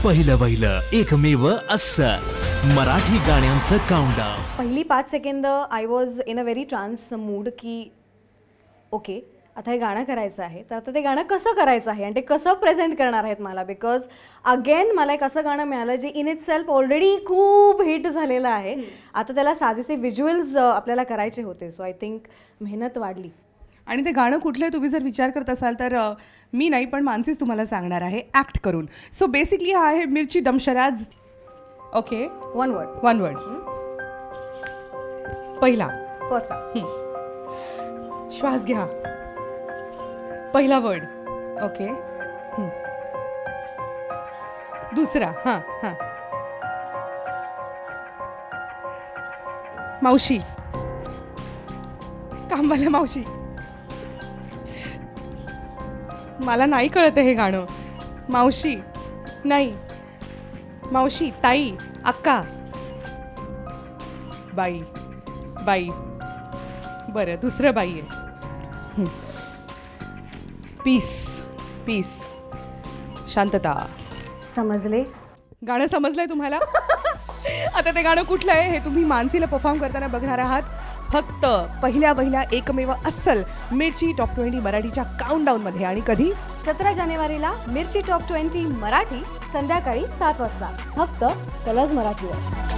पहिलं एकमेव अस्सल मराठी गाण्यांचं काउंटडाऊन. पहिली 5 second I was in a very trance mood की ओके आता हे गाणं करायचं आहे, तर आता ते गाणं कसं करायचं आहे आणि ते कसं प्रेझेंट करणार आहेत मला. बिकॉज अगेन मला एक असं गाणं मिळालं जे इन इट सेल्फ ऑलरेडी खूप हिट झालेलं आहे. आता त्याला साजेसे व्हिज्युअल्स आपल्याला करायचे होते. सो आय थिंक मेहनत वाढली. आणि ते गाणं कुठलं आहे तुम्ही जर विचार करत असाल तर मी नाही पण मानसीच तुम्हाला सांगणार आहे ॲक्ट करून. सो बेसिकली हा आहे मिरची दमशराज. Okay, one word. पहिला फर्स्ट श्वास घ्या. पहिला वर्ड. ओके. दुसरा. हां हां. मावशी, कामवाल्या मावशी. मला नाही कळत हे गाणं. मावशी नाही, मावशी, ताई, अक्का, बाई. बाई बरं, दुसरं बाई आहे. पीस. पीस, शांतता. समजले. गाणं समजलंय तुम्हाला? आता ते गाणं कुठलं आहे हे तुम्ही मानसीला परफॉर्म करताना बघणार आहात फक्त पहिल्या एकमेव अस्सल मिरची टॉप 20 मराठीच्या काउंटडाऊनमध्ये. आणि कधी? 17 जानेवारीला मिरची टॉप 20 मराठी संध्याकाळी 7 वाजता फक्त कलर्स मराठीवर.